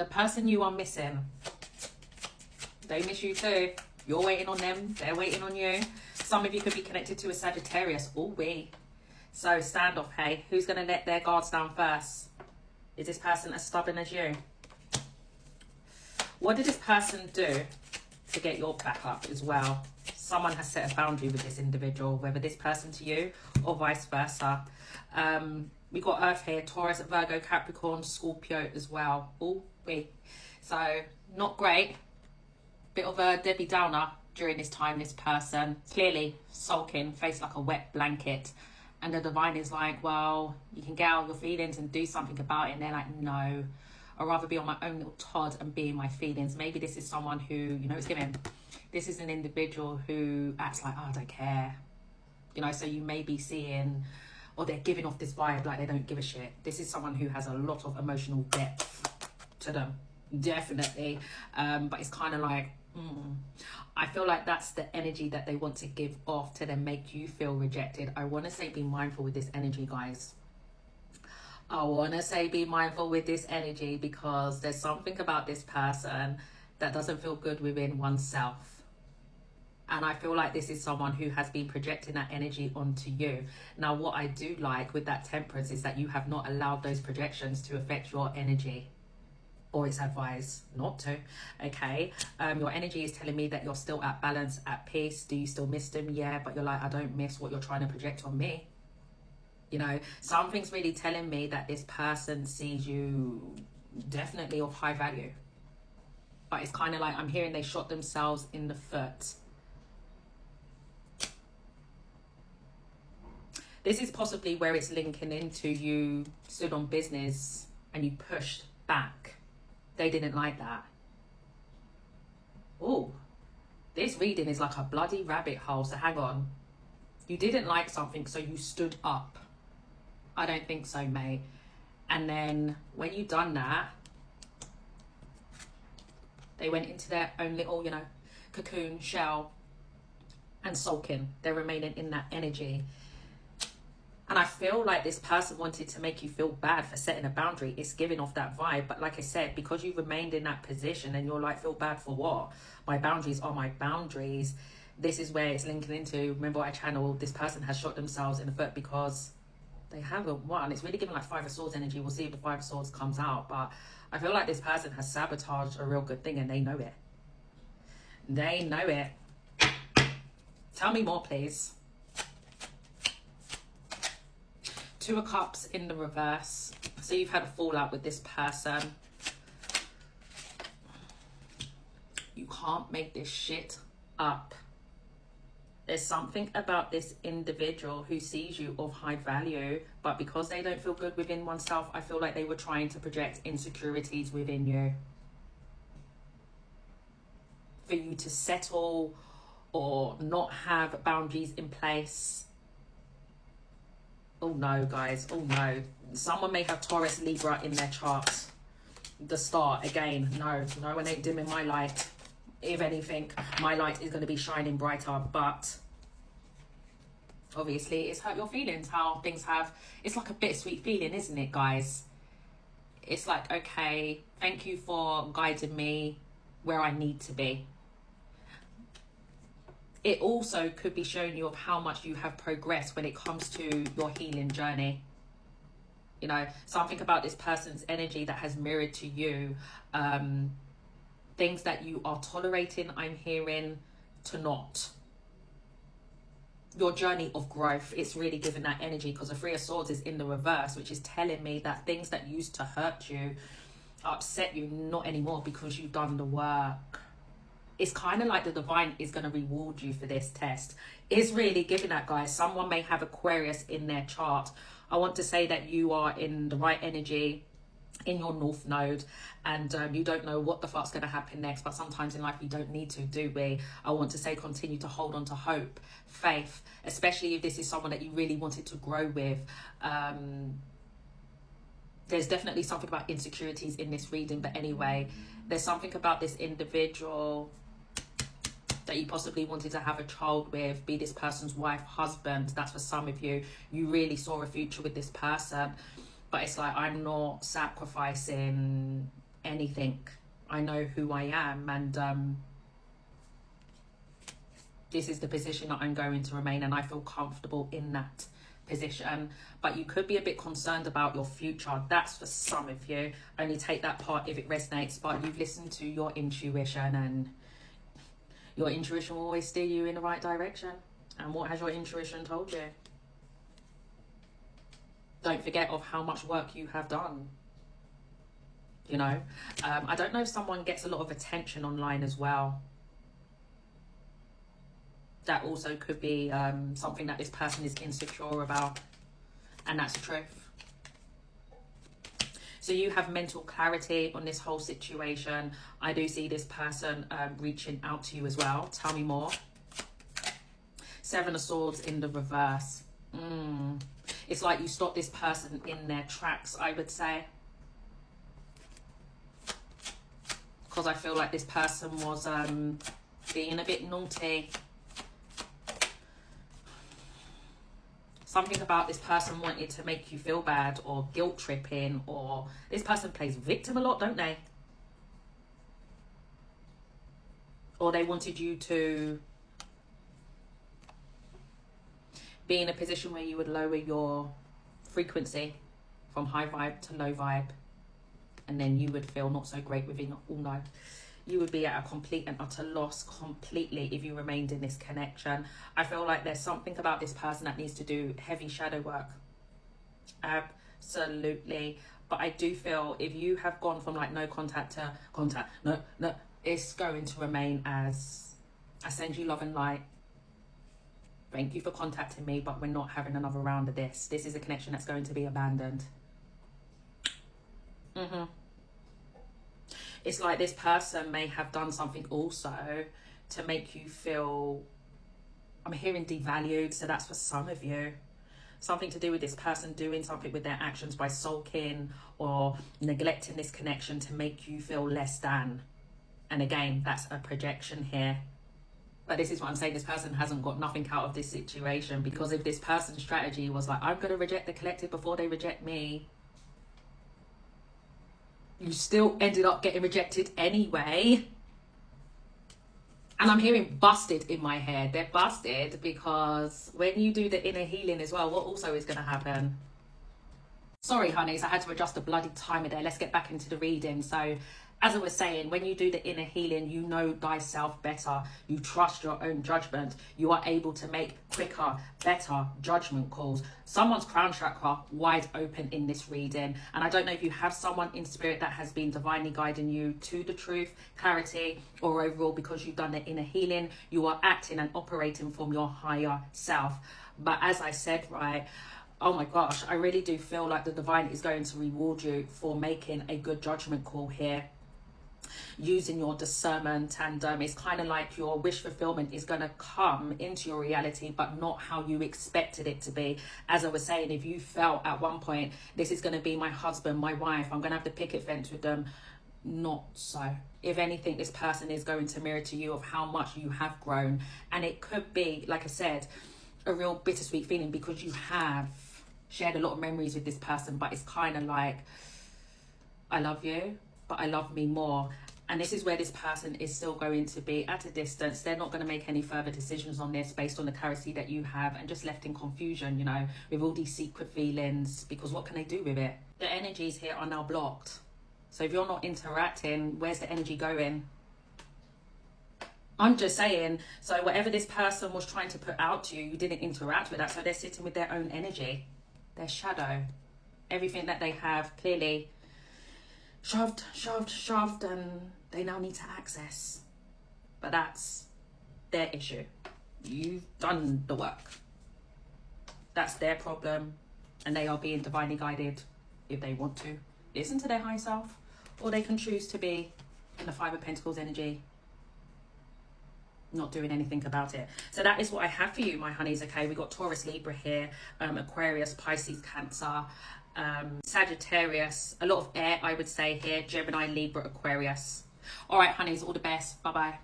The person you are missing, they miss you too. You're waiting on them, they're waiting on you. Some of you could be connected to a Sagittarius. Oh, so standoff, hey. Who's going to let their guards down first? Is this person as stubborn as you? What did this person do to get your back up as well? Someone has set a boundary with this individual, whether this person to you or vice versa. We got Earth here, Taurus, Virgo, Capricorn, Scorpio as well. Oh, so not great. Bit of a Debbie Downer during this time. This person clearly sulking, face like a wet blanket, and the divine is like, well, you can get out your feelings and do something about it. And they're like, no, I'd rather be on my own little Todd and be in my feelings. Maybe this is someone who, you know, it's giving. This is an individual who acts like, oh, I don't care. You know, so you may be seeing, or they're giving off this vibe like they don't give a shit. This is someone who has a lot of emotional depth to them, definitely. But it's kind of like, I feel like that's the energy that they want to give off to then make you feel rejected. I want to say be mindful with this energy, guys. I want to say be mindful with this energy, because there's something about this person that doesn't feel good within oneself. And I feel like this is someone who has been projecting that energy onto you. Now, what I do like with that Temperance is that you have not allowed those projections to affect your energy. Or it's advised not to, okay? Your energy is telling me that you're still at balance, at peace. Do you still miss them? Yeah, but you're like, I don't miss what you're trying to project on me. You know, something's really telling me that this person sees you definitely of high value. But it's kind of like I'm hearing they shot themselves in the foot. This is possibly where it's linking into you stood on business and you pushed back. They didn't like that. Oh, this reading is like a bloody rabbit hole. So hang on. You didn't like something, so you stood up. I don't think so, mate. And then when you done that, they went into their own little, you know, cocoon shell and sulking. They're remaining in that energy. And I feel like this person wanted to make you feel bad for setting a boundary. It's giving off that vibe. But like I said, because you remained in that position and you're like, feel bad for what? My boundaries are my boundaries. This is where it's linking into, remember I channeled, this person has shot themselves in the foot because they haven't won. It's really giving like Five of Swords energy. We'll see if the Five of Swords comes out. But I feel like this person has sabotaged a real good thing and they know it. They know it. Tell me more, please. Two of Cups in the reverse. So you've had a fallout with this person. You can't make this shit up. There's something about this individual who sees you of high value, but because they don't feel good within oneself, I feel like they were trying to project insecurities within you. For you to settle or not have boundaries in place. Oh no, guys, oh no. Someone may have Taurus, Libra in their chart. The start, again, no one ain't dimming my light. If anything, my light is going to be shining brighter, but obviously it's hurt your feelings, how things have, it's like a bittersweet feeling, isn't it, guys? It's like, okay, thank you for guiding me where I need to be. It also could be showing you of how much you have progressed when it comes to your healing journey. You know, something about this person's energy that has mirrored to you. Things that you are tolerating, I'm hearing, to not. Your journey of growth, it's really giving that energy, because the Three of Swords is in the reverse, which is telling me that things that used to hurt you, upset you, not anymore, because you've done the work. It's kind of like the divine is going to reward you for this test. It's really giving that, guys. Someone may have Aquarius in their chart. I want to say that you are in the right energy in your North Node, and you don't know what the fuck's going to happen next, but sometimes in life we don't need to, do we? I want to say continue to hold on to hope, faith, especially if this is someone that you really wanted to grow with. There's definitely something about insecurities in this reading, but anyway, there's something about this individual that you possibly wanted to have a child with, be this person's wife, husband. That's for some of you. You really saw a future with this person, but it's like, I'm not sacrificing anything. I know who I am, and this is the position that I'm going to remain, and I feel comfortable in that position. But you could be a bit concerned about your future. That's for some of you. Only take that part if it resonates, but you've listened to your intuition, and your intuition will always steer you in the right direction. And what has your intuition told you? Don't forget of how much work you have done. You know, I don't know if someone gets a lot of attention online as well. That also could be something that this person is insecure about, and that's the truth. So you have mental clarity on this whole situation. I do see this person reaching out to you as well. Tell me more. Seven of Swords in the reverse. It's like you stopped this person in their tracks, I would say. Because I feel like this person was being a bit naughty. Something about this person wanted to make you feel bad, or guilt tripping, or this person plays victim a lot, don't they? Or they wanted you to be in a position where you would lower your frequency from high vibe to low vibe, and then you would feel not so great within all night. You would be at a complete and utter loss completely if you remained in this connection. I feel like there's something about this person that needs to do heavy shadow work. Absolutely. But I do feel if you have gone from like no contact to contact, no, it's going to remain as I send you love and light. Thank you for contacting me, but we're not having another round of this. This is a connection that's going to be abandoned. It's like this person may have done something also to make you feel, I'm hearing devalued, so that's for some of you. Something to do with this person doing something with their actions by sulking or neglecting this connection to make you feel less than. And again, that's a projection here. But this is what I'm saying, this person hasn't got nothing out of this situation, because if this person's strategy was like, I'm going to reject the collective before they reject me, you still ended up getting rejected anyway. And I'm hearing busted in my head. They're busted because when you do the inner healing as well, what also is going to happen? Sorry, honeys, I had to adjust the bloody timer there. Let's get back into the reading. So, as I was saying, when you do the inner healing, you know thyself better. You trust your own judgment. You are able to make quicker, better judgment calls. Someone's crown chakra wide open in this reading. And I don't know if you have someone in spirit that has been divinely guiding you to the truth, clarity, or overall because you've done the inner healing, you are acting and operating from your higher self. But as I said, right, oh my gosh, I really do feel like the divine is going to reward you for making a good judgment call here. Using your discernment, and it's kind of like your wish fulfillment is going to come into your reality, but not how you expected it to be. As I was saying, if you felt at one point, this is going to be my husband, my wife, I'm going to have the picket fence with them, not so. If anything, this person is going to mirror to you of how much you have grown. And it could be, like I said, a real bittersweet feeling because you have shared a lot of memories with this person, but it's kind of like, I love you, but I love me more. And this is where this person is still going to be at a distance. They're not going to make any further decisions on this based on the clarity that you have, and just left in confusion, you know, with all these secret feelings, because what can they do with it? The energies here are now blocked. So if you're not interacting, where's the energy going? I'm just saying, so whatever this person was trying to put out to you, you didn't interact with that. So they're sitting with their own energy, their shadow, everything that they have clearly shoved, and they now need to access. But that's their issue. You've done the work. That's their problem, and they are being divinely guided if they want to listen to their high self, or they can choose to be in the Five of Pentacles energy, not doing anything about it. So that is what I have for you, my honeys. Okay, we got Taurus, Libra here, Aquarius, Pisces, Cancer, Sagittarius, a lot of air, I would say here, Gemini, Libra, Aquarius. All right, honeys, all the best. Bye bye.